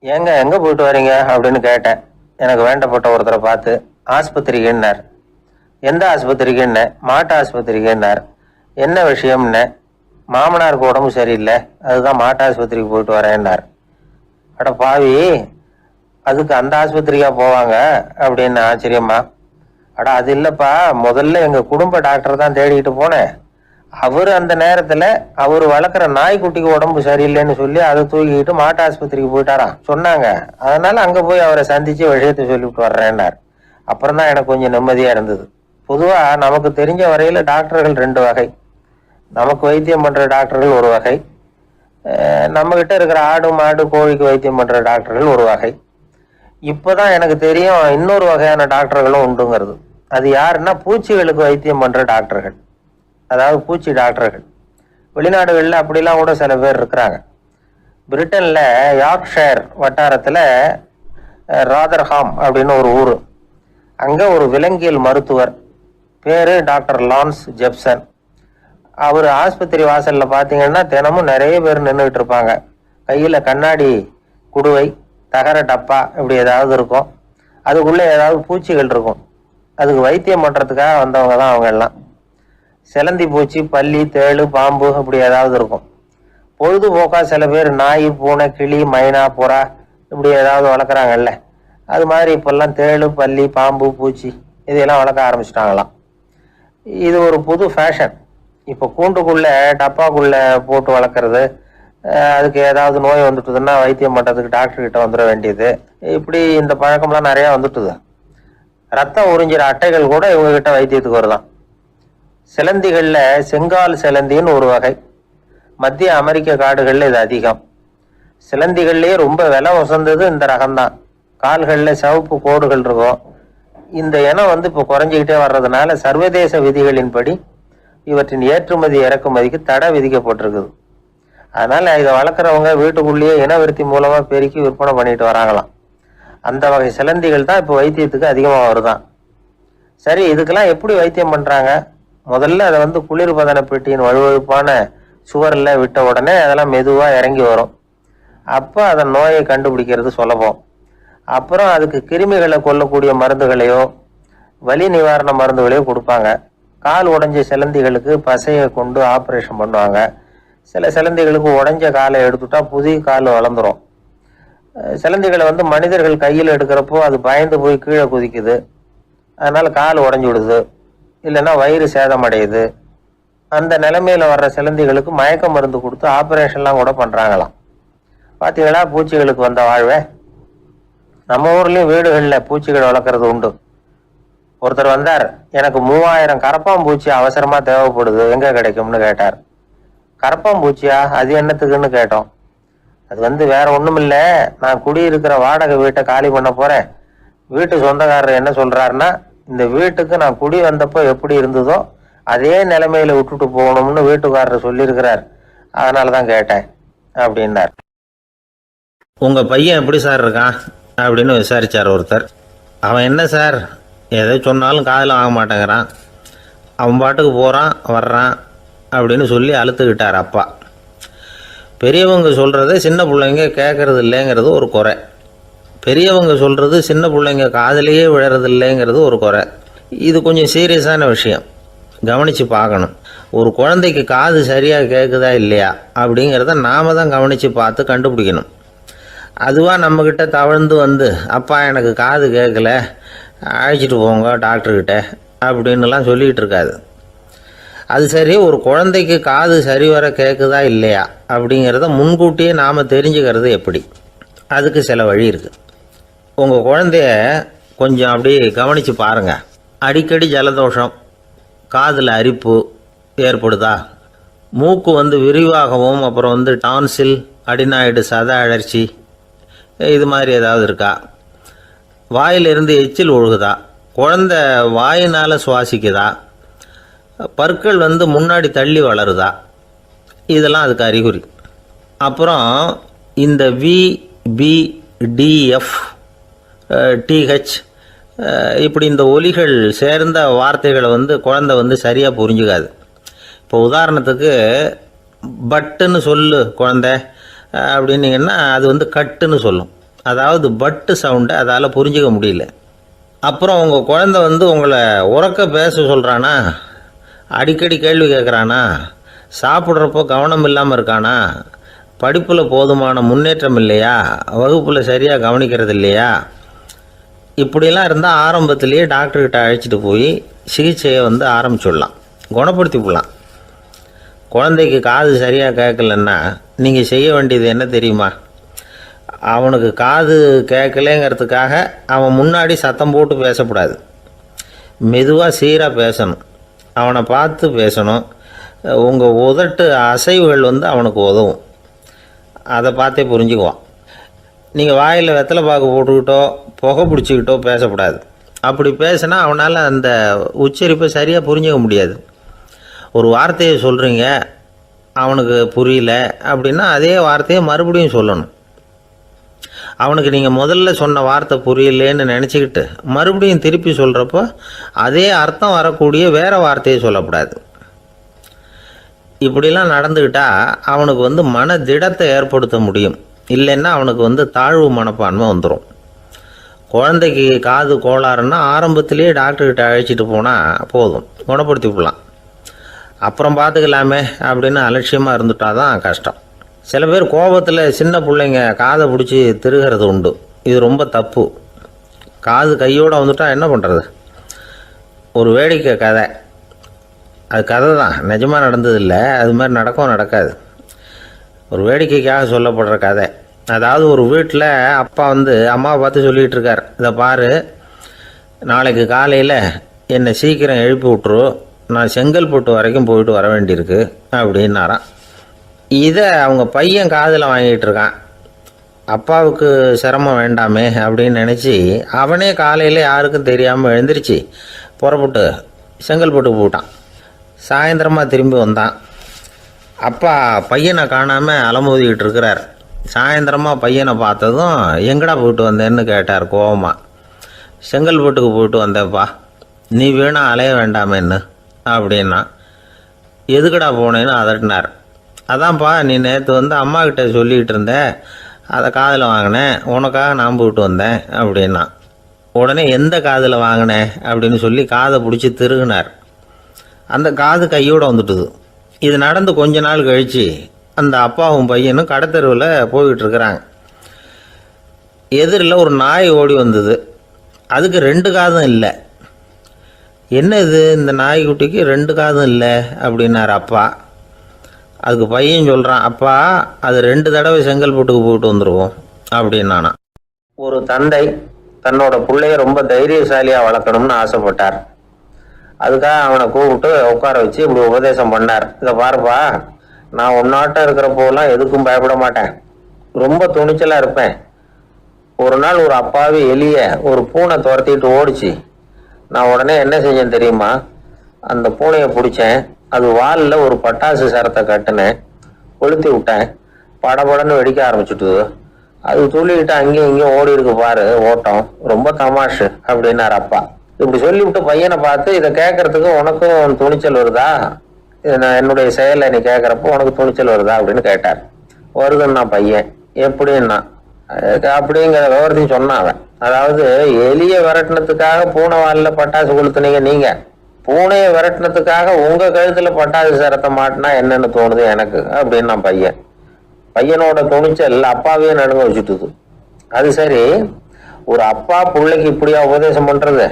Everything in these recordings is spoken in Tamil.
ஏங்க எங்கே போயிட்டு வரீங்க அப்படின்னு கேட்டேன். எனக்கு வேண்டப்பட்ட ஒருத்தரை பார்த்து. ஆஸ்பத்திரிக்குன்னார். எந்த ஆஸ்பத்திரிக்குன்னே? மாட்டு ஆஸ்பத்திரிக்குன்னார். என்ன விஷயம்னே? மாமனாருக்கு உடம்பு சரியில்லை, அதுதான் மாட்டு ஆஸ்பத்திரிக்கு போயிட்டு வரேன்னார். அட பாவி, அதுக்கு அந்த ஆஸ்பத்திரிக்கா போவாங்க அப்படின்னு ஆச்சரியமா. அட அது இல்லைப்பா, முதல்ல எங்கள் குடும்ப டாக்டர் தான் தேடிக்கிட்டு போனேன். அவர் அந்த நேரத்தில் அவர் வளர்க்குற நாய்க்குட்டிக்கு உடம்பு சரியில்லைன்னு சொல்லி அதை தூக்கிக்கிட்டு மாட்டு ஆஸ்பத்திரிக்கு போயிட்டாராம் சொன்னாங்க. அதனால அங்கே போய் அவரை சந்தித்து விஷயத்தை சொல்லிவிட்டு வர்றேன்னார். அப்புறம் தான் எனக்கு கொஞ்சம் நிம்மதியாக இருந்தது. பொதுவாக நமக்கு தெரிஞ்ச வரையில் டாக்டர்கள் ரெண்டு வகை. நமக்கு வைத்தியம் பண்ணுற டாக்டர்கள் ஒரு வகை, நம்மக்கிட்ட இருக்கிற ஆடு மாடு கோழிக்கு வைத்தியம் பண்ணுற டாக்டர்கள் ஒரு வகை. இப்போதான் எனக்கு தெரியும் இன்னொரு வகையான டாக்டர்களும் உண்டுங்கிறது. அது யாருன்னா பூச்சிகளுக்கு வைத்தியம் பண்ணுற டாக்டர்கள், அதாவது பூச்சி டாக்டர்கள். வெளிநாடுகளில் அப்படிலாம் கூட சில பேர் இருக்கிறாங்க. பிரிட்டனில் யார்க்ஷயர் வட்டாரத்தில் ராதர்ஹாம் அப்படின்னு ஒரு ஊர். அங்கே ஒரு விலங்கியல் மருத்துவர், பேர் டாக்டர் லான்ஸ் ஜெப்சன். அவர் ஆஸ்பத்திரி வாசலில் பார்த்தீங்கன்னா தினமும் நிறைய பேர் நின்றுட்டு இருப்பாங்க. கையில் கண்ணாடி குடுவை, தகர டப்பா இப்படி ஏதாவது இருக்கும். அதுக்குள்ளே ஏதாவது பூச்சிகள் இருக்கும். அதுக்கு வைத்தியம் பண்ணுறதுக்காக வந்தவங்க தான் அவங்க எல்லாம். சிலந்தி பூச்சி, பல்லி, தேளு, பாம்பு இப்படி ஏதாவது இருக்கும். பொழுதுபோக்காக சில பேர் நாய், பூனை, கிளி, மைனா, புறா இப்படி ஏதாவது வளர்க்குறாங்கல்ல, அது மாதிரி இப்போல்லாம் தேளு, பல்லி, பாம்பு, பூச்சி இதையெல்லாம் வளர்க்க ஆரம்பிச்சிட்டாங்களாம். இது ஒரு புது ஃபேஷன். இப்போ கூண்டுக்குள்ளே டப்பாக்குள்ளே போட்டு வளர்க்குறது, அதுக்கு ஏதாவது நோய் வந்துட்டுதுன்னா வைத்தியம் பண்ணுறதுக்கு டாக்டர்கிட்ட வந்துட வேண்டியது, இப்படி இந்த பழக்கம்லாம் நிறையா வந்துட்டுது. ரத்தம் உறிஞ்சிற அட்டைகள் கூட இவங்ககிட்ட வைத்தியத்துக்கு வருதான். சிலந்திகளில் செங்கால் சிலந்தின்னு ஒரு வகை. மத்திய அமெரிக்க காடுகளில் இது அதிகம். சிலந்திகள்லேயே ரொம்ப விலை உசந்தது இந்த ரகம்தான். கால்களில் சிவப்பு கோடுகள் இருக்கும். இந்த இனம் இப்போ குறைஞ்சிக்கிட்டே வர்றதுனால சர்வதேச விதிகளின்படி இவற்றின் ஏற்றுமதி இறக்குமதிக்கு தடை விதிக்கப்பட்டிருக்குது. அதனால் இதை வளர்க்குறவங்க வீட்டுக்குள்ளேயே இனவிருத்தி மூலமாக பெருக்கி விற்பனை பண்ணிட்டு வராங்களாம். அந்த வகை சிலந்திகள் தான் இப்போ வைத்தியத்துக்கு அதிகமாக வருதான். சரி, இதுக்கெல்லாம் எப்படி வைத்தியம் பண்ணுறாங்க? முதல்ல அதை குளிர்பதன பெட்டியின் வழுவழுப்பான சுவரில் விட்ட உடனே அதெல்லாம் மெதுவாக இறங்கி வரும். அப்போ அதன் நோயை கண்டுபிடிக்கிறது சுலபம். அப்புறம் அதுக்கு கிருமிகளை கொல்லக்கூடிய மருந்துகளையோ வலி நிவாரண மருந்துகளையோ கொடுப்பாங்க. கால் உடைஞ்ச சிலந்திகளுக்கு பசையை கொண்டு ஆப்ரேஷன் பண்ணுவாங்க. சில சிலந்திகளுக்கு உடைஞ்ச காலை எடுத்துட்டா புதிய கால் வளர்ந்துடும். சிலந்திகளை மனிதர்கள் கையில் எடுக்கிறப்போ அது பயந்து போய் கீழே குதிக்குது, அதனால கால் உடஞ்சி விடுது, இல்லைன்னா வயிறு சேதமடையுது. அந்த நிலைமையில வர்ற சிலந்திகளுக்கு மயக்க மருந்து கொடுத்து ஆப்ரேஷன்லாம் கூட பண்ணுறாங்களாம். பார்த்தீங்களா பூச்சிகளுக்கு வந்த வாழ்வே. நம்ம ஊர்லேயும் வீடுகளில் பூச்சிகள் வளர்க்குறது உண்டு. ஒருத்தர் வந்தார், எனக்கு 3000 கரப்பாம்பூச்சி அவசரமாக தேவைப்படுது, எங்கே கிடைக்கும்னு கேட்டார். கரப்பாம்பூச்சியா? அது என்னத்துக்குன்னு கேட்டோம். அது வேற ஒன்றும் இல்லை, நான் குடியிருக்கிற வாடகை வீட்டை காலி பண்ண போகிறேன். வீட்டு சொந்தக்காரர் என்ன சொல்கிறாருன்னா, இந்த வீட்டுக்கு நான் குடி வந்தப்போ எப்படி இருந்ததோ அதே நிலைமையில விட்டுட்டு போகணும்னு வீட்டுக்காரர் சொல்லியிருக்கிறார், அதனால தான் கேட்டேன் அப்படின்னார். உங்கள் பையன் எப்படி சார் இருக்கான் அப்படின்னு விசாரித்தார் ஒருத்தர். அவன் என்ன சார், எதை சொன்னாலும் காதில் வாங்க மாட்டேங்கிறான், அவன் பாட்டுக்கு போகிறான் வர்றான் அப்படின்னு சொல்லி அழுத்துக்கிட்டார் அப்பா. பெரியவங்க சொல்கிறத சின்ன பிள்ளைங்க கேட்கறது இல்லைங்கிறது ஒரு குறை. பெரியவங்க சொல்கிறது சின்ன பிள்ளைங்க காதிலேயே விழறது இல்லைங்கிறது ஒரு குறை. இது கொஞ்சம் சீரியஸான விஷயம், கவனித்து பார்க்கணும். ஒரு குழந்தைக்கு காது சரியாக கேட்குதா இல்லையா அப்படிங்கிறத நாம் தான் கவனித்து பார்த்து கண்டுபிடிக்கணும். அதுவாக நம்மக்கிட்ட தவழ்ந்து அப்பா எனக்கு காது கேட்கல, அழைச்சிட்டு போங்க டாக்டர்கிட்ட அப்படின்னுலாம் சொல்லிகிட்டு இருக்காது. அது சரி, ஒரு குழந்தைக்கு காது சரிவர கேட்குதா இல்லையா அப்படிங்கிறத முன்கூட்டியே நாம் தெரிஞ்சுக்கிறது எப்படி? அதுக்கு சில வழி இருக்குது. உங்கள் குழந்தைய கொஞ்சம் அப்படி கவனித்து பாருங்கள். அடிக்கடி ஜலதோஷம், காதில் அரிப்பு ஏற்படுதா, மூக்கு விரிவாகவும் அப்புறம் டான்சில், அடினாய்டு, சத அழற்சி இது மாதிரி ஏதாவது இருக்கா, வாயிலிருந்து எச்சில் ஒழுகுதா, குழந்தை வாயினால் சுவாசிக்குதா, பற்கள் முன்னாடி தள்ளி வளருதா, இதெல்லாம் அதுக்கு அறிகுறி. அப்புறம் இந்த VBDF TH இப்படி இந்த ஒலிகள் சேர்ந்த வார்த்தைகளை குழந்தை சரியாக புரிஞ்சுக்காது. இப்போ உதாரணத்துக்கு பட்டுன்னு சொல்லு குழந்தை அப்படின்னீங்கன்னா அது கட்டுன்னு சொல்லும். அதாவது பட்டு சவுண்டை அதால் புரிஞ்சிக்க முடியல. அப்புறம் உங்கள் குழந்தை உங்களை உறக்க பேச சொல்கிறானா, அடிக்கடி கேள்வி கேட்குறானா, சாப்பிட்றப்போ கவனம் இல்லாமல் இருக்கானா, படிப்பில் போதுமான முன்னேற்றம் இல்லையா, வகுப்பில் சரியாக கவனிக்கிறது இல்லையா, இப்படிலாம் இருந்தால் ஆரம்பத்திலேயே டாக்டர்கிட்ட அழைச்சிட்டு போய் சிகிச்சையை ஆரம்பிச்சுடலாம், குணப்படுத்தி விடலாம். குழந்தைக்கு காது சரியாக கேட்கலன்னா நீங்கள் செய்ய வேண்டியது என்ன தெரியுமா? அவனுக்கு காது கேட்கலேங்கிறதுக்காக அவன் முன்னாடி சத்தம் போட்டு பேசக்கூடாது. மெதுவாக சீராக பேசணும், அவனை பார்த்து பேசணும். உங்கள் உதட்டு அசைவுகள் அவனுக்கு உதவும், அதை பார்த்தே புரிஞ்சுக்குவான். நீங்கள் வாயில் வெத்தலை பாக்கு போட்டுக்கிட்டோ புகை பிடிச்சிக்கிட்டோ பேசக்கூடாது. அப்படி பேசினா அவனால் அந்த உச்சரிப்பை சரியாக புரிஞ்சிக்க முடியாது. ஒரு வார்த்தையை சொல்கிறீங்க, அவனுக்கு புரியல அப்படின்னா அதே வார்த்தையை மறுபடியும் சொல்லணும். அவனுக்கு நீங்கள் முதல்ல சொன்ன வார்த்தை புரியலேன்னு நினச்சிக்கிட்டு மறுபடியும் திருப்பி சொல்கிறப்போ அதே அர்த்தம் வரக்கூடிய வேறு வார்த்தையை சொல்லக்கூடாது. இப்படிலாம் நடந்துக்கிட்டால் அவனுக்கு மன திடத்தை ஏற்படுத்த முடியும். இல்லைன்னா அவனுக்கு தாழ்வு மனப்பான்மை வந்துடும். குழந்தைக்கு காது கோளாறுன்னா ஆரம்பத்திலேயே டாக்டர்கிட்ட அழைச்சிட்டு போனால் போதும், குணப்படுத்தி விடலாம். அப்புறம் பார்த்துக்கலாமே அப்படின்னு அலட்சியமாக இருந்துட்டால் தான் கஷ்டம். சில பேர் கோபத்தில் சின்ன பிள்ளைங்க காதை பிடிச்சி திருகிறது உண்டு. இது ரொம்ப தப்பு. காது கையோடு வந்துட்டால் என்ன பண்ணுறது? ஒரு வேடிக்கை கதை, அது கதை தான், நிஜமாக நடந்ததில்லை, அது மாதிரி நடக்காது. ஒரு வேடிக்கைக்காக சொல்லப்படுற கதை. அதாவது ஒரு வீட்டில் அப்பா அம்மாவை பார்த்து சொல்லிகிட்டு இருக்கார், இதை பாரு, நாளைக்கு காலையில் என்னை சீக்கிரம் எழுப்பி விட்ரு, நான் செங்கல்பட்டு வரைக்கும் போயிட்டு வர வேண்டியிருக்கு அப்படின்னாராம். இதை அவங்க பையன் காதில் வாங்கிட்டு இருக்கான். அப்பாவுக்கு சிரமம் வேண்டாமே அப்படின்னு நினச்சி அவனே காலையில் யாருக்கும் தெரியாமல் எழுந்திரிச்சு புறப்பட்டு செங்கல்பட்டு போட்டான். சாயந்தரமாக திரும்பி வந்தான். அப்பா பையனை காணாமல் அலமோதிக்கிட்டு இருக்கிறார். சாயந்தரமாக பையனை பார்த்ததும் எங்கடா போயிட்டு வந்தேன்னு கேட்டார் கோவமாக. செங்கல்பட்டுக்கு போயிட்டு வந்தேப்பா, நீ வேணா அலைய வேண்டாமேன்னு அப்படின்னா. எதுக்கடா போனேன்னு அதட்டினார். அதான்ப்பா, நீ நேற்று அம்மாக்கிட்ட சொல்லிகிட்டு இருந்த, அதை காதில் வாங்கினேன், உனக்காக நான் போயிட்டு வந்தேன் அப்படின்னா. உடனே எந்த காதில் வாங்கினேன் அப்படின்னு சொல்லி காதை பிடிச்சி திருகினார். அந்த காது கையோடு வந்துட்டுது. இது நடந்து கொஞ்ச நாள் கழித்து அந்த அப்பாவும் பையனும் கடத்தெருவில் போய்கிட்டு இருக்கிறாங்க. எதிரில் ஒரு நாய் ஓடி வந்தது. அதுக்கு 2 காதும் இல்லை. என்ன இது, இந்த நாய்க்குட்டிக்கு 2 காதும் இல்லை அப்படின்னார் அப்பா. அதுக்கு பையன் சொல்கிறான், அப்பா அது 2 தடவை செங்கல்பட்டுக்கு போயிட்டு வந்துடுவோம் அப்படின்னானா. ஒரு தந்தை தன்னோட பிள்ளைய ரொம்ப தைரியசாலியாக வளர்க்கணும்னு ஆசைப்பட்டார். அதுக்காக அவனை கூப்பிட்டு உட்கார வச்சு இப்படி உபதேசம் பண்ணார். இதை பாருப்பா, நான் உன்னாட்டம் இருக்கிறப்போலாம் எதுக்கும் பயப்பட மாட்டேன், ரொம்ப துணிச்சலாக இருப்பேன். ஒரு நாள் ஒரு அப்பாவி எலிய ஒரு பூனை துரத்திட்டு ஓடிச்சு. நான் உடனே என்ன செஞ்சேன் தெரியுமா? அந்த பூனையை பிடிச்சேன், அது வாலில் ஒரு பட்டாசு சரத்தை கட்டினேன், கொளுத்தி விட்டேன், படபடன்னு வெடிக்க ஆரம்பிச்சுட்டு அது துள்ளிக்கிட்டு அங்கேயும் இங்கேயும் ஓடி இருக்கு பாரு ஓட்டம், ரொம்ப தமாஷு அப்படின்னார் அப்பா. இப்படி சொல்லிவிட்டு பையனை பார்த்து, இதை கேட்கறதுக்கு உனக்கும் துணிச்சல் வருதா, நான் என்னுடைய செயலை நீ கேட்குறப்போ உனக்கு துணிச்சல் வருதா அப்படின்னு கேட்டார். வருதுன்னா பையன். எப்படின்னா அப்படிங்கிற விவரத்தையும் சொன்னான் அவன். அதாவது எலியை விரட்டினத்துக்காக பூனை வாலில் பட்டாசு கொளுத்துனீங்க நீங்க, பூனையை விரட்டினத்துக்காக உங்க கழுத்துல பட்டாசு சரத்தை மாட்டினா என்னன்னு தோணுது எனக்கு அப்படின்னா பையன். பையனோட துணிச்சல் அப்பாவையே நடுங்க வச்சுட்டுது. அது சரி, ஒரு அப்பா பிள்ளைக்கு இப்படியா உபதேசம் பண்றது?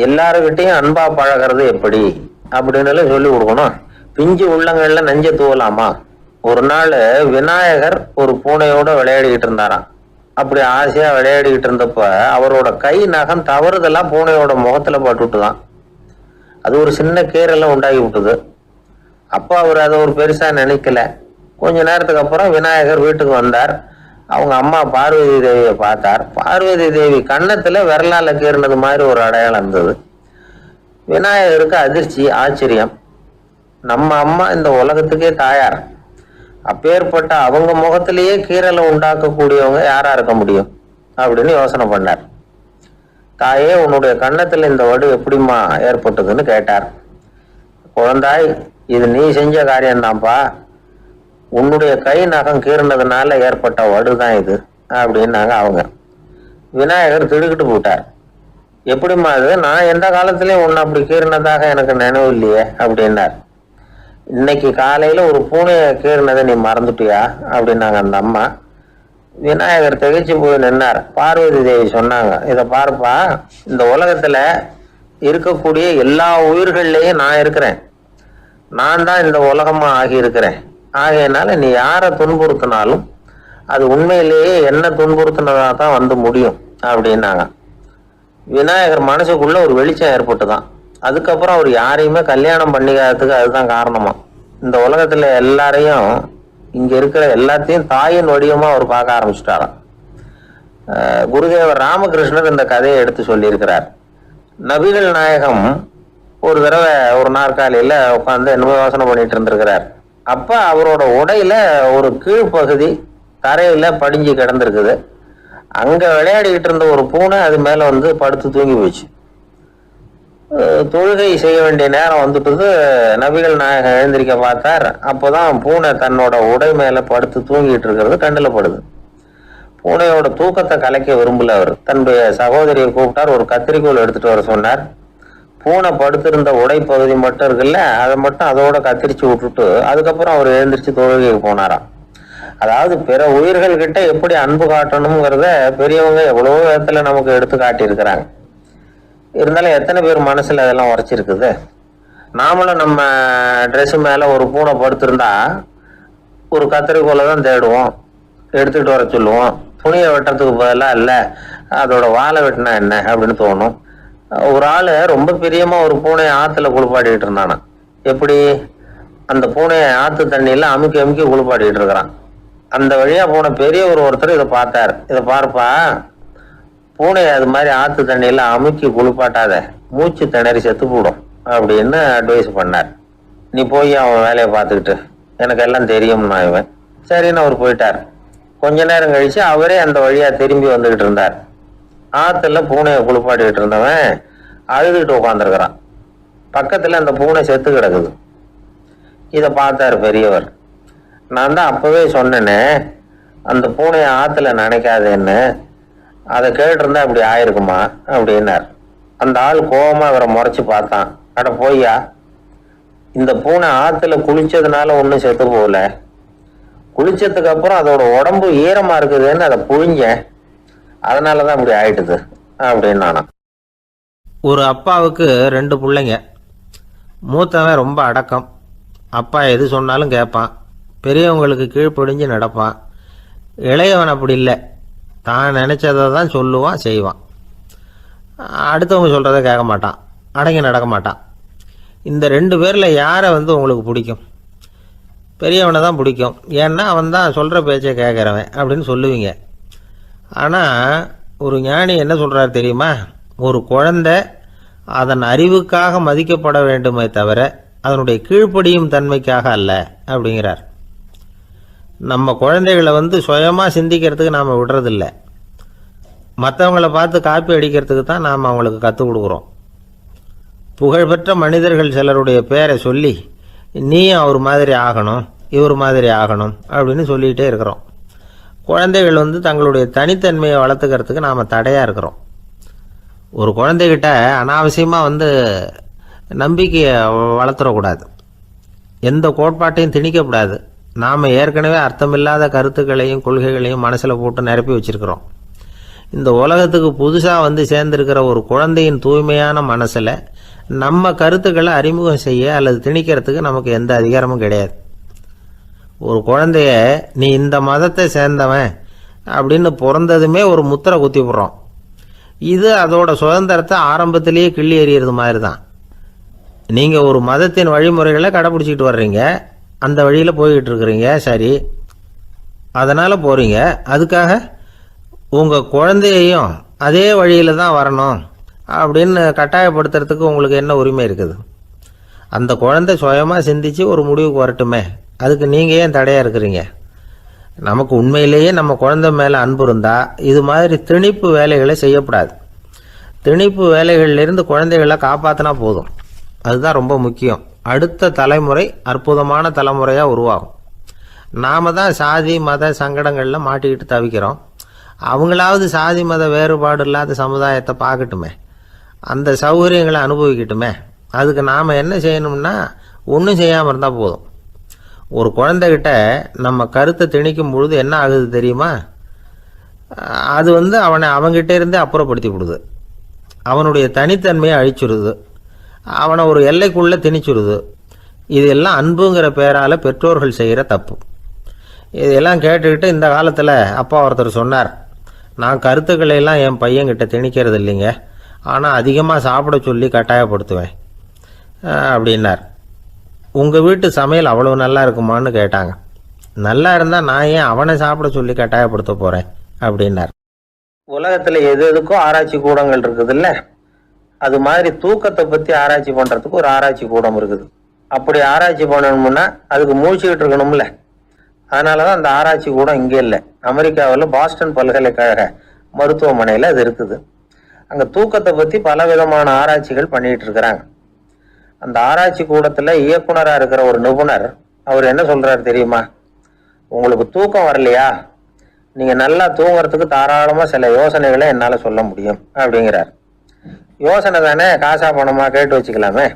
எல்லாருக்கிட்டையும் அன்பா பழகிறது எப்படி அப்படின்னு சொல்லி கொடுக்கணும். பிஞ்சு உள்ளங்கள்ல நஞ்ச தூவலாமா? ஒரு நாள் விநாயகர் ஒரு பூனையோட விளையாடிக்கிட்டு இருந்தாராம். அப்படி ஆசையா விளையாடிக்கிட்டு இருந்தப்ப அவரோட கை நகம் தவறுதெல்லாம் பூனையோட முகத்துல பட்டுட்டுதான். அது ஒரு சின்ன கீரெல்லாம் உண்டாகி விட்டுது. அப்போ அவர் அதை ஒரு பெருசா நினைக்கல. கொஞ்ச நேரத்துக்கு அப்புறம் விநாயகர் வீட்டுக்கு வந்தார். அவங்க அம்மா பார்வதி தேவியை பார்த்தார். பார்வதி தேவி கன்னத்துல விரலால கீறினது மாதிரி ஒரு அடையாளம் இருந்தது. விநாயகருக்கு அதிர்ச்சி, ஆச்சரியம். நம்ம அம்மா இந்த உலகத்துக்கே தாயார், அப்பேற்பட்ட அவங்க முகத்திலேயே கீரலை உண்டாக்கக்கூடியவங்க யாரா இருக்க முடியும் அப்படின்னு யோசனை பண்ணார். தாயே, உன்னுடைய கன்னத்துல இந்த வடு எப்படிம்மா ஏற்பட்டதுன்னு கேட்டார். குழந்தாய், இது நீ செஞ்ச காரியம்தான்ப்பா, உன்னுடைய கை நகம் கீறினதுனால ஏற்பட்ட வடுதான் இது அப்படின்னாங்க அவங்க. விநாயகர் திடுக்கிட்டு போட்டார். எப்படிம்மா அது? நான் எந்த காலத்திலயும் ஒன்று அப்படி கீறினதாக எனக்கு நினைவு இல்லையே அப்படின்னார். இன்னைக்கு காலையில ஒரு பூனையை கீறினதை நீ மறந்துட்டியா அப்படின்னாங்க அந்த அம்மா. விநாயகர் திகைச்சு போய் நின்னார். பார்வதி தேவி சொன்னாங்க, இதை பாருப்பா, இந்த உலகத்துல இருக்கக்கூடிய எல்லா உயிர்கள்லையும் நான் இருக்கிறேன். நான் தான் இந்த உலகமா ஆகி இருக்கிறேன். ஆகையினால நீ யாரை துன்புறுத்தினாலும் அது உண்மையிலேயே என்ன துன்புறுத்தினதா தான் வந்து முடியும் அப்படின்னாங்க. விநாயகர் மனசுக்குள்ள ஒரு வெளிச்சம் ஏற்பட்டுதான். அதுக்கப்புறம் அவர் யாரையுமே கல்யாணம் பண்ணிக்காததுக்கு அதுதான் காரணமா. இந்த உலகத்துல எல்லாரையும், இங்க இருக்கிற எல்லாத்தையும் தாயின் வடிவமா அவர் பார்க்க ஆரம்பிச்சுட்டாராம். குருதேவர் ராமகிருஷ்ணர் இந்த கதையை எடுத்து சொல்லியிருக்கிறார். நபிகள் நாயகம் ஒரு தடவை ஒரு நாற்காலியில உட்காந்து என்னமோ யோசனை பண்ணிட்டு இருந்திருக்கிறார். அப்ப அவரோட உடையில ஒரு கீழ்ப்பகுதி தரையில படிஞ்சு கிடந்திருக்குது. அங்க விளையாடிக்கிட்டு இருந்த ஒரு பூனை அது மேல வந்து படுத்து தூங்கி போச்சு. தொழுகை செய்ய வேண்டிய நேரம் வந்துட்டு நபிகள் நாயகம் எழுந்திருக்க பார்த்தார். அப்போதான் பூனை தன்னோட உடை மேல படுத்து தூங்கிட்டு இருக்கிறது கண்ணில் படுது. பூனையோட தூக்கத்தை கலைக்க விரும்பல அவர். தன்னுடைய சகோதரியை கூப்பிட்டார். ஒரு கத்திரிக்கோள் எடுத்துட்டு வர சொன்னார். பூனை படுத்திருந்த உடை பகுதி மட்டும் இருக்குல்ல, அதை மட்டும் அதோட கத்திரிச்சு விட்டுட்டு அதுக்கப்புறம் அவர் எழுந்திரிச்சு தொழுகைக்கு போனாராம். அதாவது பிற உயிர்கள் கிட்ட எப்படி அன்பு காட்டணுங்கிறத பெரியவங்க எவ்வளவோ விதத்துல நமக்கு எடுத்து காட்டியிருக்கிறாங்க. இருந்தாலும் எத்தனை பேர் மனசுல அதெல்லாம் உரைச்சிருக்குது? நாமளும் நம்ம ட்ரெஸ் மேல ஒரு பூனை படுத்திருந்தா ஒரு கத்திரிக்கோலை தான் தேடுவோம், எடுத்துக்கிட்டு வர சொல்லுவோம். துணியை வெட்டுறதுக்கு பதிலாக இல்லை அதோட வாழை வெட்டினா என்ன அப்படின்னு தோணும். ஒரு ஆளு ரொம்ப பிரியமா ஒரு பூனையை ஆத்துல குளிப்பாட்டிக்கிட்டு இருந்தானா. எப்படி? அந்த பூனையை ஆத்து தண்ணியில அமுக்கி அமுக்கி குளிப்பாட்டிக்கிட்டு இருக்கிறான். அந்த வழியா போன பெரிய ஒருத்தர் இதை பார்த்தார். இதை பார்ப்பா, பூனை அது மாதிரி ஆத்து தண்ணியில அமுக்கி குளிப்பாட்டாத, மூச்சு திணறி செத்து போடும் அப்படின்னு அட்வைஸ் பண்ணார். நீ போய் அவன் வேலையை பார்த்துக்கிட்டு, எனக்கு எல்லாம் தெரியும்னா இவன். சரின்னு அவர் போயிட்டார். கொஞ்ச நேரம் கழிச்சு அவரே அந்த வழியா திரும்பி வந்துகிட்டு இருந்தார். ஆத்துல பூனையை குளிப்பாட்டிக்கிட்டு இருந்தவன் அழுதுகிட்டு உட்காந்துருக்கிறான். பக்கத்துல அந்த பூனை செத்து கிடக்குது. இதை பார்த்தாரு பெரியவர். நான் தான் அப்பவே சொன்னேனே அந்த பூனையை ஆத்துல நினைக்காதேன்னு, அதை கேட்டிருந்தா அப்படி ஆயிருக்குமா அப்படின்னார். அந்த ஆள் கோபமா அவரை முறைச்சு பார்த்தான். அட போய்யா, இந்த பூனை ஆத்துல குளிச்சதுனால ஒன்றும் செத்து போகல, குளிச்சதுக்கு அப்புறம் அதோட உடம்பு ஈரமா இருக்குதுன்னு அதை புழிஞ்சேன், அதனாலதான் அப்படி ஆயிட்டுது அப்படின்னு நானா. ஒரு அப்பாவுக்கு 2 பிள்ளைங்க. மூத்தவன் ரொம்ப அடக்கம். அப்பா எது சொன்னாலும் கேட்பான், பெரியவங்களுக்கு கீழ்ப்படிஞ்சு நடப்பான். இளையவன் அப்படி இல்லை, தான் நினச்சதை தான் சொல்லுவான், செய்வான். அடுத்தவங்க சொல்கிறத கேட்க மாட்டான், அடங்கி நடக்க மாட்டான். இந்த 2 பேரில் யாரை உங்களுக்கு பிடிக்கும்? பெரியவனை தான் பிடிக்கும். ஏன்னா அவன் தான் சொல்கிற பேச்சை கேட்குறவன் அப்படின்னு சொல்லுவீங்க. ஆனால் ஒரு ஞானி என்ன சொல்கிறாரு தெரியுமா? ஒரு குழந்தை அதன் அறிவுக்காக மதிக்கப்பட வேண்டுமே தவிர அதனுடைய கீழ்ப்படியும் தன்மைக்காக அல்ல அப்படிங்கிறார். நம்ம குழந்தைகளை சுயமாக சிந்திக்கிறதுக்கு நாம் விடுறதில்லை, மற்றவங்கள பார்த்து காப்பி அடிக்கிறதுக்கு தான் நாம் அவங்களுக்கு கற்றுக் கொடுக்குறோம். புகழ்பெற்ற மனிதர்கள் சிலருடைய பேரை சொல்லி நீயும் அவர் மாதிரி ஆகணும், இவர் மாதிரி ஆகணும் அப்படின்னு சொல்லிகிட்டே இருக்கிறோம். குழந்தைகள் தங்களுடைய தனித்தன்மையை வளர்த்துக்கிறதுக்கு நாம் தடையாக இருக்கிறோம். ஒரு குழந்தைகிட்ட அனாவசியமாக நம்பிக்கையை வளர்த்துடக்கூடாது, எந்த கோட்பாட்டையும் திணிக்கக்கூடாது. நாம் ஏற்கனவே அர்த்தமில்லாத கருத்துக்களையும் கொள்கைகளையும் மனசில் போட்டு நிரப்பி வச்சுருக்கிறோம். இந்த உலகத்துக்கு புதுசாக சேர்ந்திருக்கிற ஒரு குழந்தையின் தூய்மையான மனசில் நம்ம கருத்துக்களை அறிமுகம் செய்ய அல்லது திணிக்கிறதுக்கு நமக்கு எந்த அதிகாரமும் கிடையாது. ஒரு குழந்தைய நீ இந்த மதத்தை சேர்ந்தவன் அப்படின்னு பிறந்ததுமே ஒரு முத்திரை குத்தி விடுறோம். இது அதோட சுதந்திரத்தை ஆரம்பத்திலேயே கிள்ளி எறிகிறது மாதிரி தான். நீங்கள் ஒரு மதத்தின் வழிமுறைகளை கடைப்பிடிச்சிக்கிட்டு வர்றீங்க, அந்த வழியில் போய்கிட்டு இருக்கிறீங்க, சரி, அதனால் போகிறீங்க. அதுக்காக உங்கள் குழந்தையையும் அதே வழியில் தான் வரணும் அப்படின்னு கட்டாயப்படுத்துறதுக்கு உங்களுக்கு என்ன உரிமை இருக்குது? அந்த குழந்தை சுயமாக சிந்தித்து ஒரு முடிவுக்கு வரட்டுமே, அதுக்கு நீங்கள் ஏன் தடையாக இருக்கிறீங்க? நமக்கு உண்மையிலேயே நம்ம குழந்தை மேலே அன்பு இருந்தால் இது மாதிரி திணிப்பு வேலைகளை செய்யக்கூடாது. திணிப்பு வேலைகளிலிருந்து குழந்தைகளை காப்பாற்றினா போதும், அதுதான் ரொம்ப முக்கியம். அடுத்த தலைமுறை அற்புதமான தலைமுறையாக உருவாகும். நாம் தான் சாதி மத சங்கடங்களில் மாட்டிக்கிட்டு தவிக்கிறோம். அவங்களாவது சாதி மத வேறுபாடு இல்லாத சமுதாயத்தை பார்க்கட்டுமே, அந்த சௌகரியங்களை அனுபவிக்கட்டுமே. அதுக்கு நாம் என்ன செய்யணும்னா ஒன்றும் செய்யாமல் இருந்தால் போதும். ஒரு குழந்தைகிட்ட நம்ம கருத்தை திணிக்கும் பொழுது என்ன ஆகுது தெரியுமா? அது அவனை அவங்ககிட்ட இருந்தே அப்புறப்படுத்தி விடுது, அவனுடைய தனித்தன்மையை அழிச்சுடுது, அவனை ஒரு எல்லைக்குள்ளே திணிச்சுடுது. இதெல்லாம் அன்புங்கிற பேரால் பெற்றோர்கள் செய்கிற தப்பு. இதெல்லாம் கேட்டுக்கிட்டு இந்த காலத்தில் அப்பா ஒருத்தர் சொன்னார், நான் கருத்துக்களை எல்லாம் என் பையன்கிட்ட திணிக்கிறது இல்லைங்க, ஆனால் அதிகமாக சாப்பிட சொல்லி கட்டாயப்படுத்துவேன் அப்படின்னார். உங்கள் வீட்டு சமையல் அவ்வளோ நல்லா இருக்குமான்னு கேட்டாங்க. நல்லா இருந்தால் நான் ஏன் அவனை சாப்பிட சொல்லி கட்டாயப்படுத்த போகிறேன் அப்படின்னார். உலகத்தில் எது எதுக்கும் ஆராய்ச்சி கூடங்கள் இருக்குதுல்ல, அது மாதிரி தூக்கத்தை பற்றி ஆராய்ச்சி பண்ணுறதுக்கு ஒரு ஆராய்ச்சி கூடம் இருக்குது. அப்படி ஆராய்ச்சி பண்ணணும்னா அதுக்கு மூழ்கிக்கிட்டு இருக்கணும்ல. அதனால தான் அந்த ஆராய்ச்சி கூடம் இங்கே இல்லை, அமெரிக்காவில் பாஸ்டன் பல்கலைக்கழக மருத்துவமனையில் அது இருக்குது. அங்கே தூக்கத்தை பற்றி பல விதமான ஆராய்ச்சிகள் பண்ணிகிட்டு இருக்கிறாங்க. அந்த ஆராய்ச்சி கூடத்தில் இயக்குனராக இருக்கிற ஒரு நிபுணர் அவர் என்ன சொல்கிறாரு தெரியுமா? உங்களுக்கு தூக்கம் வரலையா, நீங்கள் நல்லா தூங்குறதுக்கு தாராளமாக சில யோசனைகளை என்னால் சொல்ல முடியும் அப்படிங்கிறார். யோசனை தானே, காசா பணமாக கேட்டு வச்சுக்கலாமே.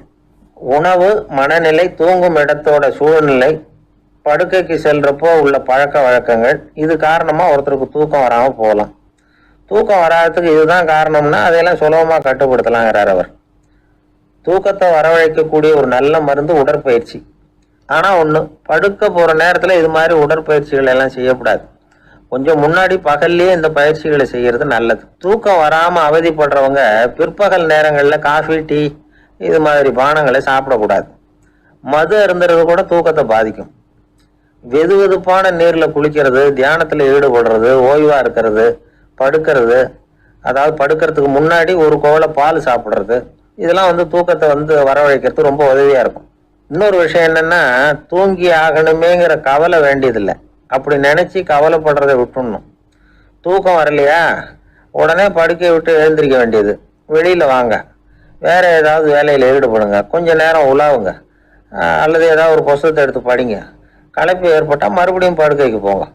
உணவு, மனநிலை, தூங்கும் இடத்தோட சூழ்நிலை, படுக்கைக்கு செல்றப்போ உள்ள பழக்க வழக்கங்கள், இது காரணமாக ஒருத்தருக்கு தூக்கம் வராமல் போகலாம். தூக்கம் வராததுக்கு இதுதான் காரணம்னா அதையெல்லாம் சுலபமாக கட்டுப்படுத்தலாங்கிறார் அவர். தூக்கத்தை வரவழைக்கக்கூடிய ஒரு நல்ல மருந்து உடற்பயிற்சி. ஆனால் ஒன்று, படுக்க போகிற நேரத்தில் இது மாதிரி உடற்பயிற்சிகள் எல்லாம் செய்யக்கூடாது. கொஞ்சம் முன்னாடி பகல்லையே இந்த பயிற்சிகளை செய்கிறது நல்லது. தூக்கம் வராமல் அவதிப்படுறவங்க பிற்பகல் நேரங்களில் காஃபி, டீ இது மாதிரி பானங்களை சாப்பிடக்கூடாது. மது அருந்துறது கூட தூக்கத்தை பாதிக்கும். வெது வெதுப்பான நீரில் குளிக்கிறது, தியானத்தில் ஈடுபடுறது, ஓய்வாக இருக்கிறது, படுக்கிறது, அதாவது படுக்கிறதுக்கு முன்னாடி ஒரு கோவலை பால் சாப்பிட்றது, இதெல்லாம் தூக்கத்தை வரவழைக்கிறது ரொம்ப உதவியாக இருக்கும். இன்னொரு விஷயம் என்னென்னா, தூங்கி ஆகணுமேங்கிற கவலை வேண்டியதில்லை. அப்படி நினச்சி கவலைப்படுறதை விட்டுடணும். தூக்கம் வரலையா, உடனே படுக்கையை விட்டு எழுந்திரிக்க வேண்டியது. வெளியில் வாங்க, வேறு ஏதாவது வேலையில் ஈடுபடுங்க, கொஞ்சம் நேரம் உலாவுங்க, அல்லது ஏதாவது ஒரு புத்தகத்தை எடுத்து படிங்க. களைப்பு ஏற்பட்டால் மறுபடியும் படுக்கைக்கு போங்க,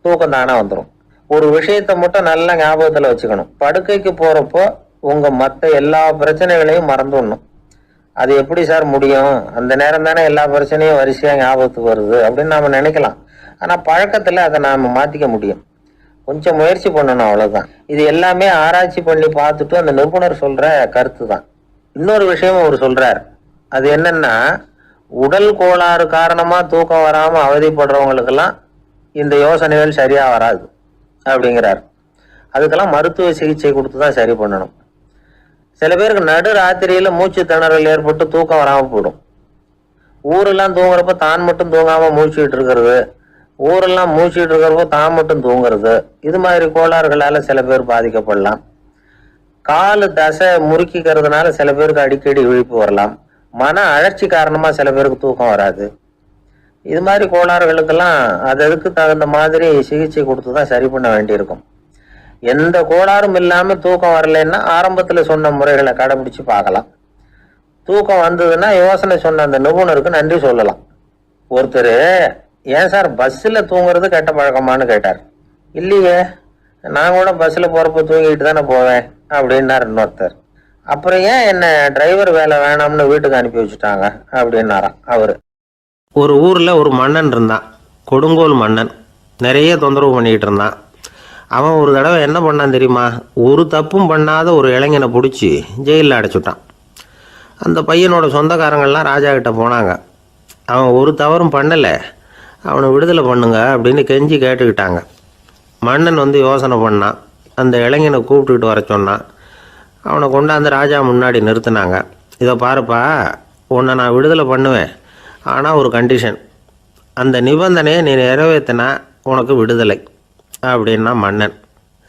தூக்கம் தானே வந்துடும். ஒரு விஷயத்தை மட்டும் நல்லா ஞாபகத்தில் வச்சுக்கணும், படுக்கைக்கு போகிறப்போ உங்கள் மற்ற எல்லா பிரச்சனைகளையும் மறந்துடணும். அது எப்படி சார் முடியும், அந்த நேரம் தானே எல்லா பிரச்சனையும் வரிசையாக ஞாபகத்துக்கு வருது அப்படின்னு நாம் நினைக்கலாம். ஆனால் பழக்கத்தில் அதை நாம் மாற்றிக்க முடியும். கொஞ்சம் முயற்சி பண்ணணும், அவ்வளோதான். இது எல்லாமே ஆராய்ச்சி பண்ணி பார்த்துட்டு அந்த நிபுணர் சொல்கிற கருத்து தான். இன்னொரு விஷயம் அவர் சொல்கிறார், அது என்னென்னா, உடல் கோளாறு காரணமாக தூக்கம் வராமல் அவதிப்படுறவங்களுக்கெல்லாம் இந்த யோசனைகள் சரியாக வராது அப்படிங்கிறார். அதுக்கெல்லாம் மருத்துவ சிகிச்சை கொடுத்து தான் சரி பண்ணணும். சில பேருக்கு நடு ராத்திரியில் மூச்சு திணறல் ஏற்பட்டு தூக்கம் வராமல் போயிடும். ஊரெல்லாம் தூங்குறப்ப தான் மட்டும் தூங்காமல் மூழ்கிட்டு இருக்கிறது, ஊரெல்லாம் மூழ்கிட்டு இருக்கிறப்போ தான் மட்டும் தூங்குறது, இது மாதிரி கோளாறுகளால் சில பேர் பாதிக்கப்படலாம். காலு தசை முறுக்கிக்கிறதுனால சில பேருக்கு அடிக்கடி விழிப்பு வரலாம். மன அழற்சி காரணமாக சில பேருக்கு தூக்கம் வராது. இது மாதிரி கோளாறுகளுக்கெல்லாம் அதுக்கு தகுந்த மாதிரி சிகிச்சை கொடுத்து தான் சரி பண்ண வேண்டியிருக்கும். எந்த கோளாறும் இல்லாமல் தூக்கம் வரலைன்னா ஆரம்பத்தில் சொன்ன முறைகளை கடைபிடிச்சு பார்க்கலாம். தூக்கம் வந்ததுன்னா யோசனை சொன்ன அந்த நிபுணருக்கு நன்றி சொல்லலாம். ஒருத்தர், ஏன் சார் பஸ்ஸில் தூங்குறது கெட்ட பழக்கமானு கேட்டார். இல்லையே, நான் கூட பஸ்ஸில் போகிறப்ப தூங்கிட்டு தானே போவேன் அப்படின்னார் இன்னொருத்தர். அப்புறம் ஏன் என்ன டிரைவர் வேலை வேணாம்னு வீட்டுக்கு அனுப்பி வச்சுட்டாங்க அப்படின்னாராம் அவர். ஒரு ஊரில் ஒரு மன்னன் இருந்தான், கொடுங்கோல் மன்னன். நிறைய தொந்தரவு பண்ணிக்கிட்டு இருந்தான். அவன் ஒரு தடவை என்ன பண்ணான் தெரியுமா? ஒரு தப்பும் பண்ணாத ஒரு இளைஞனை பிடிச்சி ஜெயிலில் அடைச்சுட்டான். அந்த பையனோட சொந்தக்காரங்கள்லாம் ராஜா கிட்ட போனாங்க. அவன் ஒரு தவறும் பண்ணலை, அவனை விடுதலை பண்ணுங்க அப்படின்னு கெஞ்சி கேட்டுக்கிட்டாங்க. மன்னன் யோசனை பண்ணான். அந்த இளைஞனை கூப்பிட்டுக்கிட்டு வர சொன்னான். அவனை கொண்டாந்து ராஜா முன்னாடி நிறுத்தினாங்க. இதை பாருப்பா, உன்னை நான் விடுதலை பண்ணுவேன், ஆனால் ஒரு கண்டிஷன். அந்த நிபந்தனையை நீ நிறைவேற்றினா உனக்கு விடுதலை அப்படின்னா மன்னன்.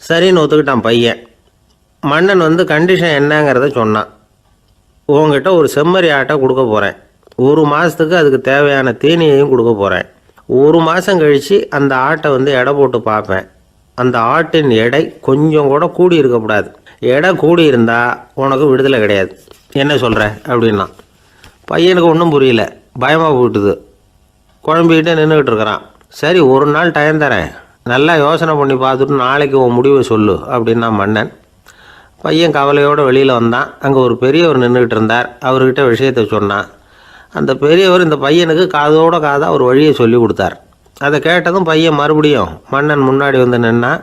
சரின்னு ஒத்துக்கிட்டான் பையன். மன்னன் கண்டிஷன் என்னங்கிறத சொன்னான். உங்ககிட்ட ஒரு செம்மறி ஆட்டை கொடுக்க போகிறேன், 1 மாதத்துக்கு அதுக்கு தேவையான தீனியையும் கொடுக்க போகிறேன். 1 மாதம் கழித்து அந்த ஆட்டை எடை போட்டு பார்ப்பேன். அந்த ஆட்டின் எடை கொஞ்சம் கூட கூடி இருக்கக்கூடாது. எடை கூடி இருந்தால் உனக்கு விடுதலை கிடையாது. என்ன சொல்கிற அப்படின்னா. பையனுக்கு ஒன்றும் புரியல, பயமாக போயிட்டுது. குழம்பிக்கிட்டே நின்றுக்கிட்டு இருக்கிறான். சரி, 1 நாள் டைம் தரேன், நல்லா யோசனை பண்ணி பார்த்துட்டு நாளைக்கு உன் முடிவை சொல்லு அப்படின்னா மன்னன். பையன் கவலையோடு வெளியில் வந்தான். அங்கே ஒரு பெரியவர் நின்றுக்கிட்டு இருந்தார். அவர்கிட்ட விஷயத்தை சொன்னான். அந்த பெரியவர் இந்த பையனுக்கு காதோட காதாக ஒரு வழியை சொல்லி கொடுத்தார். அதை கேட்டதும் பையன் மறுபடியும் மன்னன் முன்னாடி வந்து நின்னா.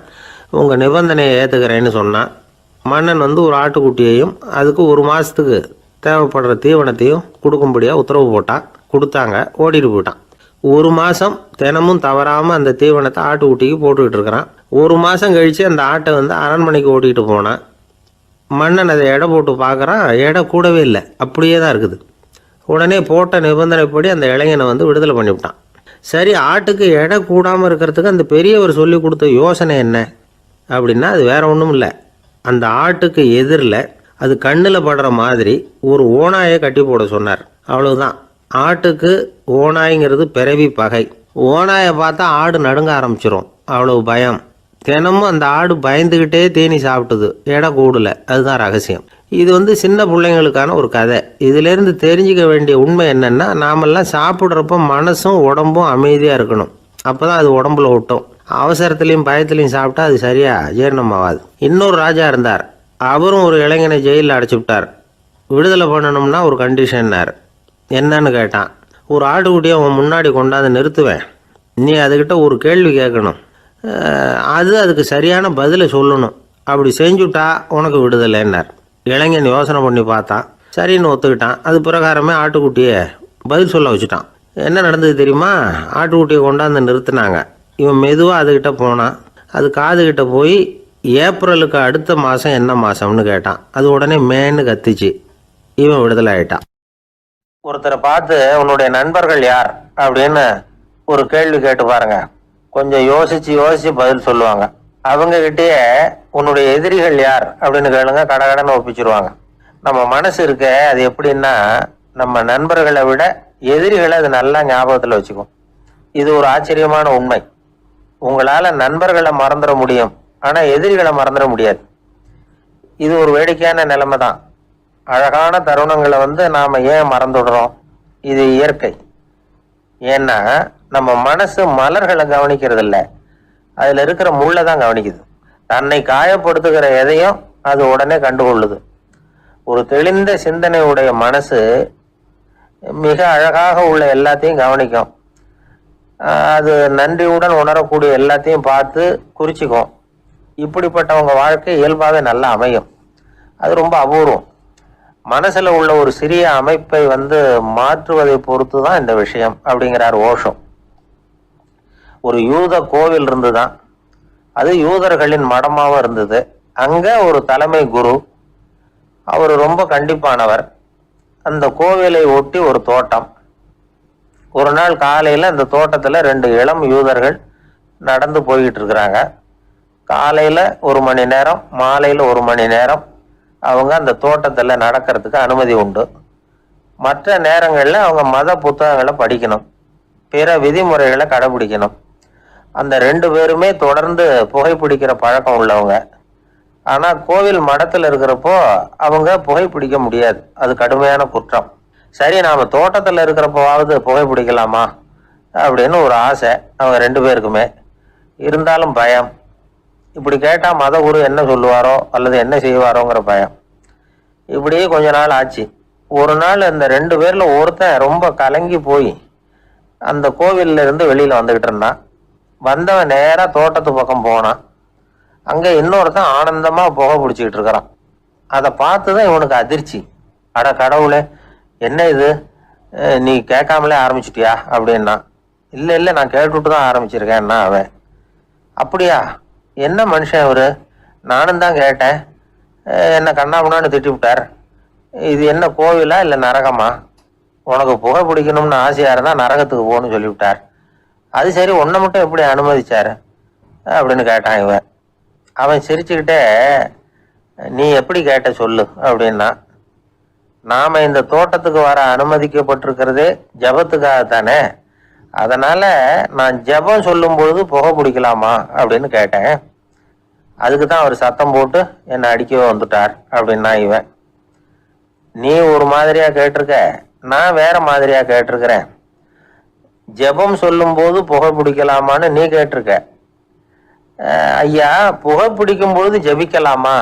உங்கள் நிபந்தனையை ஏற்றுக்கிறேன்னு சொன்னான். மன்னன் வந்து ஒரு ஆட்டுக்குட்டியையும் அதுக்கு 1 மாதத்துக்கு தேவைப்படுற தீவனத்தையும் கொடுக்கும்படியாக உத்தரவு போட்டான். கொடுத்தாங்க. ஓடிட்டு போயிட்டான். 1 மாதம் தினமும் தவறாமல் அந்த தீவனத்தை ஆட்டுக்குட்டிக்கு போட்டுக்கிட்டு இருக்கிறான். 1 மாதம் கழித்து அந்த ஆட்டை வந்து அரண்மனைக்கு ஓட்டிகிட்டு போனான். மன்னன் அதை எடை போட்டு பார்க்குறான். எடை கூடவே இல்லை, அப்படியே தான் இருக்குது. உடனே போட்ட நிபந்தனைப்படி அந்த இளைஞனை வந்து விடுதலை பண்ணிவிட்டான். சரி, ஆட்டுக்கு எடை கூடாமல் இருக்கிறதுக்கு அந்த பெரியவர் சொல்லி கொடுத்த யோசனை என்ன அப்படின்னா, அது வேற ஒன்றும் இல்லை. அந்த ஆட்டுக்கு எதிரில் அது கண்ணில் படுற மாதிரி ஒரு ஓநாயை கட்டி போட சொன்னார். அவ்வளவுதான். ஆட்டுக்கு ஓநாய்ங்கிறது பிறவி பகை. ஓநாயை பார்த்தா ஆடு நடுங்க ஆரம்பிச்சிரும், அவ்வளவு பயம். தினமும் அந்த ஆடு பயந்துக்கிட்டே தேனி சாப்பிட்டுது, எடை கூடல. அதுதான் ரகசியம். இது வந்து சின்ன பிள்ளைங்களுக்கான ஒரு கதை. இதிலேருந்து தெரிஞ்சிக்க வேண்டிய உண்மை என்னென்னா, நாமெல்லாம் சாப்பிட்றப்ப மனசும் உடம்பும் அமைதியாக இருக்கணும். அப்போ தான் அது உடம்புல ஒட்டும். அவசரத்துலேயும் பயத்துலையும் சாப்பிட்டா அது சரியாக ஜீரணமாகாது. இன்னொரு ராஜா இருந்தார். அவரும் ஒரு இளைஞனை ஜெயிலில் அடைச்சி விட்டார். விடுதலை பண்ணணும்னா ஒரு கண்டிஷன்னார். என்னன்னு கேட்டான். ஒரு ஆட்டுக்குட்டியை அவன் முன்னாடி கொண்டாந்து நிறுத்துவேன். நீ அதுக்கிட்ட ஒரு கேள்வி கேட்கணும். அதுக்கு சரியான பதிலை சொல்லணும். அப்படி செஞ்சுட்டா உனக்கு விடுதலைன்னார். இளைஞன் யோசனை பண்ணி பார்த்தான். சரின்னு ஒத்துக்கிட்டான். அது பிரகாரமே ஆட்டுக்குட்டியை பதில் சொல்ல வச்சுட்டான். என்ன நடந்தது தெரியுமா? ஆட்டுக்குட்டியை கொண்டாந்து நிறுத்தினாங்க. இவன் மெதுவாக அதுக்கிட்ட போனான். அது காதுகிட்ட போய் ஏப்ரலுக்கு அடுத்த மாதம் என்ன மாதம்னு கேட்டான். அது உடனே மேன்னு கத்திச்சு. இவன் விடுதலை ஆகிட்டான். ஒருத்தரை பார்த்து உன்னுடைய நண்பர்கள் யார் அப்படின்னு ஒரு கேள்வி கேட்டு பாருங்க. கொஞ்சம் யோசிச்சு பதில் சொல்லுவாங்க. அவங்க கிட்டேயே உன்னுடைய எதிரிகள் யார் அப்படின்னு கேளுங்க, கடகடன்னு ஒப்பிச்சிருவாங்க. நம்ம மனசு இருக்க, அது எப்படின்னா, நம்ம நண்பர்களை விட எதிரிகளை அது நல்லா ஞாபகத்தில் வச்சுக்கும். இது ஒரு ஆச்சரியமான உண்மை. உங்களால நண்பர்களை மறந்துட முடியும், ஆனா எதிரிகளை மறந்துட முடியாது. இது ஒரு வேடிக்கையான நிலைமை தான். அழகான தருணங்களை வந்து நாம ஏன் மறந்துடுறோம்? இது இயற்கை. ஏன்னா நம்ம மனசு மலர்களை கவனிக்கிறது இல்லை, அதுல இருக்கிற முள்ளை தான் கவனிக்குது. தன்னை காயப்படுத்துகிற எதையும் அது உடனே கண்டுகொள்ளுது. ஒரு தெளிந்த சிந்தனையுடைய மனசு மிக அழகாக உள்ள எல்லாத்தையும் கவனிக்கும். அது நன்றியுடன் உணரக்கூடிய எல்லாத்தையும் பார்த்து குறிச்சிக்கும். இப்படிப்பட்டவங்க வாழ்க்கை இயல்பாகவே நல்லா அமையும். அது ரொம்ப அபூர்வம். மனசுல உள்ள ஒரு சிறிய அமைப்பை வந்து மாற்றுவதை பொறுத்து தான் இந்த விஷயம் அப்படிங்கிறார் ஓஷோ. ஒரு யூத கோவில் இருந்துதான். அது யூதர்களின் மடமாவும் இருந்தது. அங்க ஒரு தலைமை குரு, அவர் ரொம்ப கண்டிப்பானவர். அந்த கோவிலை ஒட்டி ஒரு தோட்டம். ஒரு நாள் காலையில அந்த தோட்டத்துல 2 இளம் யூதர்கள் நடந்து போய்கிட்டு இருக்கிறாங்க. காலையில 1 மணி நேரம், மாலையில 1 மணி நேரம் அவங்க அந்த தோட்டத்துல நடக்கிறதுக்கு அனுமதி உண்டு. மற்ற நேரங்கள்ல அவங்க மத புத்தகங்களை படிக்கணும், பிற விதிமுறைகளை கடைபிடிக்கணும். அந்த 2 பேருமே தொடர்ந்து புகைப்பிடிக்கிற பழக்கம் உள்ளவங்க. ஆனா கோவில் மடத்துல இருக்கிறப்போ அவங்க புகைப்பிடிக்க முடியாது, அது கடுமையான குற்றம். சரி, நாம தோட்டத்துல இருக்கிறப்போவாவது புகைப்பிடிக்கலாமா அப்படின்னு ஒரு ஆசை அவங்க 2 பேருக்குமே. இருந்தாலும் பயம். இப்படி கேட்டா மத குரு என்ன சொல்லுவாரோ அல்லது என்ன செய்வாரோங்கிற பயம். இப்படியே கொஞ்ச நாள் ஆச்சு. ஒரு நாள் அந்த 2 பேர்ல ஒருத்தன் ரொம்ப கலங்கி போய் அந்த கோவில்ல இருந்து வெளியில வந்துகிட்டு இருந்தான். வந்தவன் நேரா தோட்டத்து பக்கம் போனான். அங்க இன்னொருத்தன் ஆனந்தமா புகை பிடிச்சிக்கிட்டு இருக்கிறான். அதை பார்த்துதான் இவனுக்கு அதிர்ச்சி. அட கடவுளே, என்ன இது, நீ கேட்காமலே ஆரம்பிச்சிட்டியா அப்படின்னா. இல்லை, நான் கேட்டுட்டு தான் ஆரம்பிச்சிருக்கேன்னா அவன். அப்படியா, என்ன மனுஷன் அவரு, நானும் தான் கேட்டேன், என்ன கண்ணாமுன்னான்னு திட்டி விட்டார். இது என்ன கோவிலா இல்லை நரகமா? உனக்கு புகை பிடிக்கணும்னு ஆசையா இருந்தா நரகத்துக்கு போகணும்னு சொல்லிவிட்டார். அது சரி, உன்னை மட்டும் எப்படி அனுமதிச்சாரு அப்படின்னு கேட்டான் இவன். அவன் சிரிச்சுக்கிட்டே, நீ எப்படி கேட்ட சொல்லு அப்படின்னா. நாம இந்த தோட்டத்துக்கு வர அனுமதிக்கப்பட்டிருக்கிறதே ஜபத்துக்காகத்தானே, அதனால நான் ஜபம் சொல்லும் பொழுது புகை பிடிக்கலாமா அப்படின்னு கேட்டேன். அதுக்கு தான் அவர் சத்தம் போட்டு என்னை அடிக்கவே வந்துட்டார் அப்படின்னா இவன். நீ ஒரு மாதிரியா கேட்டிருக்க, நான் வேற மாதிரியா கேட்டிருக்கிறேன். ஜெபம் சொல்லும் போது புகை பிடிக்கலாமான்னு நீ கேட்டிருக்க, ஐயா, புகை பிடிக்கும் பொழுது ஜபிக்கலாமா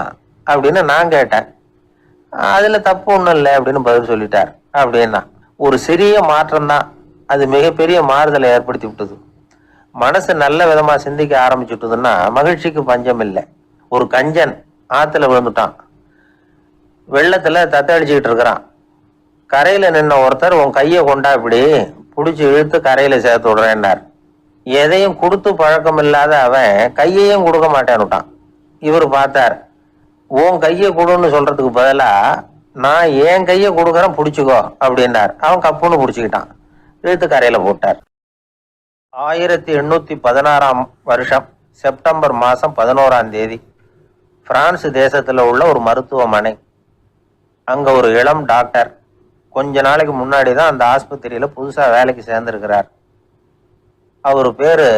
அப்படின்னு நான் கேட்டேன். அதுல தப்பு ஒன்றும் இல்லை அப்படின்னு பதில் சொல்லிட்டார். அப்படின்னா ஒரு சிறிய மாற்றம் தான் அது மிகப்பெரிய மாறுதலை ஏற்படுத்தி விட்டது. மனசு நல்ல விதமா சிந்திக்க ஆரம்பிச்சுட்டுதுன்னா மகிழ்ச்சிக்கு பஞ்சம் இல்லை. ஒரு கஞ்சன் ஆத்துல விழுந்துட்டான், வெள்ளத்துல தத்தளிச்சுக்கிட்டு இருக்கிறான். கரையில நின்ன ஒருத்தர் உன் கையை கொண்டா இப்படி பிடிச்சி இழுத்து கரையில சேர்த்து விடுறேன்னார். எதையும் கொடுத்து பழக்கம் இல்லாத அவன் கையையும் கொடுக்க மாட்டேன்னுட்டான். இவர் பார்த்தார், உன் கையை கொடுன்னு சொல்றதுக்கு பதிலா நான் என் கையை கொடுக்குறேன் பிடிச்சிக்கோ அப்படின்னார். அவன் கப்புன்னு பிடிச்சிக்கிட்டான், இழுத்து கரையில போட்டார். 1816 வருஷம் செப்டம்பர் மாதம் 11ஆம் தேதி பிரான்ஸ் தேசத்துல உள்ள ஒரு மருத்துவமனை. அங்க ஒரு இளம் டாக்டர் கொஞ்ச நாளைக்கு முன்னாடி தான் அந்த ஆஸ்பத்திரியில புதுசா வேலைக்கு சேர்ந்திருக்கிறார். அவர் பேரு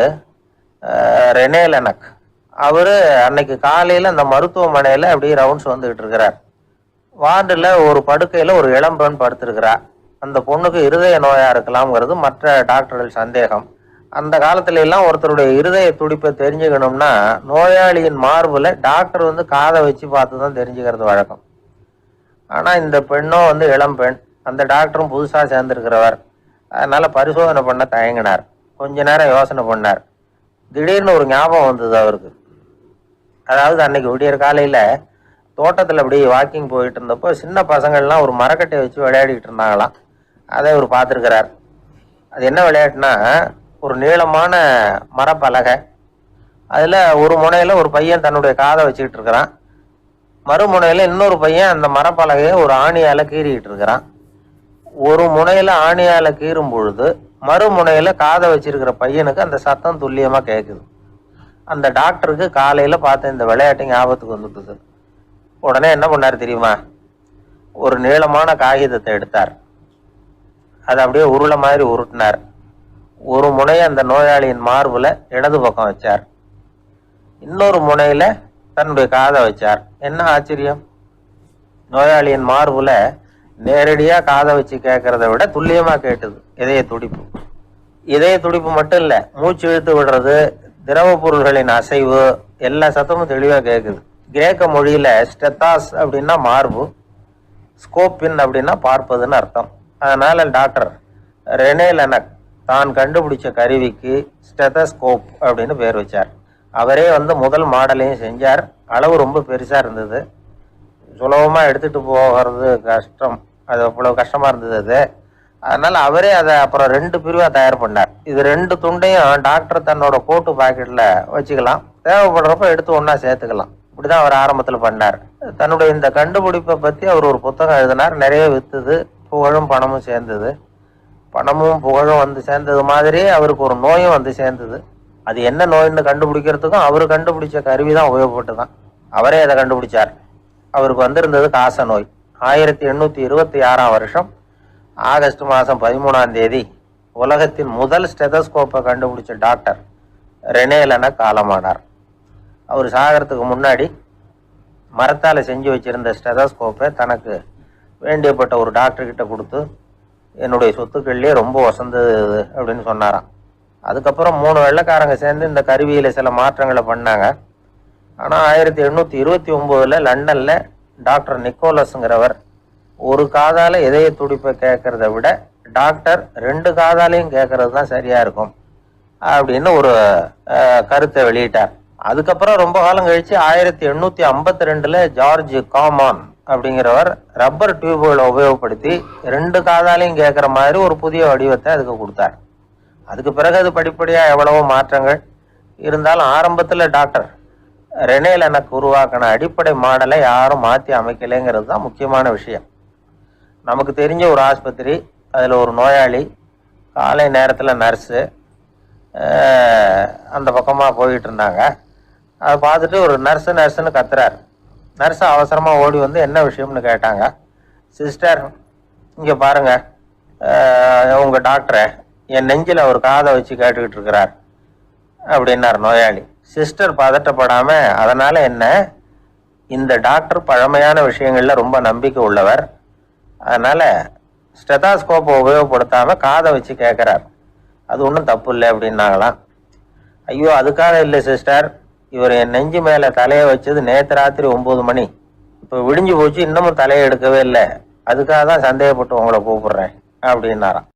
ரெனே லெனக். அவரு அன்னைக்கு காலையில அந்த மருத்துவமனையில அப்படியே ரவுண்ட்ஸ் வந்துகிட்டு இருக்கிறார். வார்டுல ஒரு படுக்கையில ஒரு இளம் பெண் படுத்திருக்கிறார். அந்த பொண்ணுக்கு இருதய நோயா இருக்கலாம்ங்கிறது மற்ற டாக்டர்கள் சந்தேகம். அந்த காலத்துல எல்லாம் ஒருத்தருடைய இருதய துடிப்பை தெரிஞ்சுக்கணும்னா நோயாளியின் மார்புல டாக்டர் வந்து காதை வச்சு பார்த்து தான் தெரிஞ்சுக்கிறது வழக்கம். ஆனா இந்த பெண்ணும் வந்து இளம் பெண், அந்த டாக்டரும் புதுசா சேர்ந்திருக்கிறவர். அதனால பரிசோதனை பண்ண தயங்கினார். கொஞ்ச நேரம் யோசனை பண்ணார். திடீர்னு ஒரு ஞாபகம் வந்தது அவருக்கு. அதாவது அன்னைக்கு விடியற் காலையில தோட்டத்துல அப்படி வாக்கிங் போயிட்டு இருந்தப்போ சின்ன பசங்கள்லாம் ஒரு மரக்கட்டையை வச்சு விளையாடிட்டு இருந்தாங்களாம். அதை இவர் பார்த்துருக்கிறார். அது என்ன விளையாட்டுனா, ஒரு நீளமான மரப்பலகை, அதுல ஒரு முனையில ஒரு பையன் தன்னுடைய காதை வச்சுக்கிட்டு இருக்கிறான், மறுமுனையில இன்னொரு பையன் அந்த மரப்பலகையை ஒரு ஆணியால கீறிக்கிட்டு இருக்கிறான். ஒரு முனையில ஆணியால கீறும் பொழுது மறுமுனையில காதை வச்சிருக்கிற பையனுக்கு அந்த சத்தம் துல்லியமா கேட்குது. அந்த டாக்டருக்கு காலையில பார்த்த இந்த விளையாட்டு ஞாபகத்துக்கு வந்துட்டுது. உடனே என்ன பண்ணாரு தெரியுமா? ஒரு நீளமான காகிதத்தை எடுத்தார். அதை அப்படியே உருளை மாதிரி உருட்டினார். ஒரு முனையை அந்த நோயாளியின் மார்புல இடது பக்கம் வச்சார், இன்னொரு முனையில தன்னுடைய காதை வச்சார். என்ன ஆச்சரியம்! நோயாளியின் மார்புல நேரடியா காதை வச்சு கேட்கறத விட துல்லியமா கேட்டுது இதய துடிப்பு. இதய துடிப்பு மட்டும் இல்ல, மூச்சு இழுத்து விடுறது, திரவ பொருள்களின் அசைவு, எல்லா சத்தமும் தெளிவா கேட்குது. கிரேக்க மொழியில ஸ்டெத்தாஸ் அப்படின்னா மார்பு, ஸ்கோப்பின் அப்படின்னா பார்ப்பதுன்னு அர்த்தம். அதனால டாக்டர் ரெனே லெனக் தான் கண்டுபிடிச்ச கருவிக்கு ஸ்டெதஸ்கோப் அப்படின்னு பேர் வச்சார். அவரே வந்து முதல் மாடலையும் செஞ்சார். அளவு ரொம்ப பெருசா இருந்தது, சுலபமா எடுத்துட்டு போகிறது கஷ்டம், அது அவ்வளவு கஷ்டமா இருந்தது அது. அதனால அவரே அதை அப்புறம் 2 பிரிவா தயார் பண்ணார். இது 2 துண்டையும் டாக்டர் தன்னோட கோட்டு பாக்கெட்ல வச்சுக்கலாம், தேவைப்படுறப்ப எடுத்து ஒன்னா சேர்த்துக்கலாம். இப்படிதான் அவர் ஆரம்பத்துல பண்ணார். தன்னுடைய இந்த கண்டுபிடிப்பை பத்தி அவர் ஒரு புத்தகம் எழுதினார். நிறைய வித்துது, புகழும் பணமும் சேர்ந்தது. பணமும் புகழும் வந்து சேர்ந்தது மாதிரி அவருக்கு ஒரு நோயும் வந்து சேர்ந்தது. அது என்ன நோயின்னு கண்டுபிடிக்கிறதுக்கும் அவரு கண்டுபிடிச்ச கருவி தான் உபயோகப்பட்டுதான். அவரே அதை கண்டுபிடிச்சார். அவருக்கு வந்திருந்தது காச நோய். 1826ஆம் வருஷம் ஆகஸ்ட் மாதம் 13ஆம் தேதி உலகத்தின் முதல் ஸ்டெதஸ்கோப்பை கண்டுபிடிச்ச டாக்டர் ரெனே லெனக் காலமானார். அவர் சாகிறதுக்கு முன்னாடி மரத்தால் செஞ்சு வச்சிருந்த ஸ்டெதஸ்கோப்பை தனக்கு வேண்டியப்பட்ட ஒரு டாக்டர்கிட்ட கொடுத்து, என்னுடைய சொத்துக்கள்லேயே ரொம்ப வசந்தது அப்படின்னு சொன்னாராம். அதுக்கப்புறம் 3 வெள்ளைக்காரங்க சேர்ந்து இந்த கருவியில் சில மாற்றங்களை பண்ணாங்க. ஆனால் 1829 லண்டனில் டாக்டர் நிக்கோலஸுங்கிறவர் ஒரு காதால இதய துடிப்பை கேட்கறத விட டாக்டர் 2 காதாலையும் கேட்கறது தான் சரியா இருக்கும் அப்படின்னு ஒரு கருத்தை வெளியிட்டார். அதுக்கப்புறம் ரொம்ப காலம் கழிச்சு 1852 ஜார்ஜ் காமான் அப்படிங்கிறவர் ரப்பர் டியூப்களை உபயோகப்படுத்தி 2 காதாலையும் கேட்குற மாதிரி ஒரு புதிய வடிவத்தை அதுக்கு கொடுத்தார். அதுக்கு பிறகு அது படிப்படியா எவ்வளவோ மாற்றங்கள் இருந்தாலும் ஆரம்பத்துல டாக்டர் ரெனே லெனக் உருவாக்கின அடிப்படை மாடலை யாரும் மாற்றி அமைக்கலைங்கிறது தான் முக்கியமான விஷயம். நமக்கு தெரிஞ்ச ஒரு ஆஸ்பத்திரி, அதில் ஒரு நோயாளி, காலை நேரத்தில் நர்ஸு அந்த பக்கமாக போயிட்டு இருந்தாங்க. அதை பார்த்துட்டு ஒரு நர்ஸுன்னு கத்துறார். நர்ஸு அவசரமாக ஓடி வந்து என்ன விஷயம்னு கேட்டாங்க. சிஸ்டர், இங்கே பாருங்க, உங்கள் டாக்டரை என் நெஞ்சில் ஒரு காதை வச்சு கேட்டுக்கிட்டு இருக்கிறார் அப்படின்னார் நோயாளி. சிஸ்டர் பதட்டப்படாம, அதனால என்ன, இந்த டாக்டர் பழமையான விஷயங்கள்ல ரொம்ப நம்பிக்கை உள்ளவர், அதனால ஸ்டெதாஸ்கோப்பை உபயோகப்படுத்தாம காதை வச்சு கேட்கிறார், அது ஒன்றும் தப்பு இல்லை அப்படின்னாங்களாம். ஐயோ, அதுக்காக இல்லை சிஸ்டர், இவர் என் நெஞ்சு மேலே தலையை வச்சது நேற்று ராத்திரி 9 மணி. இப்போ விடிஞ்சு போச்சு, இன்னமும் தலையை எடுக்கவே இல்லை. அதுக்காக தான் சந்தேகப்பட்டு உங்களை கூப்பிடுறேன் அப்படின்னாராம்.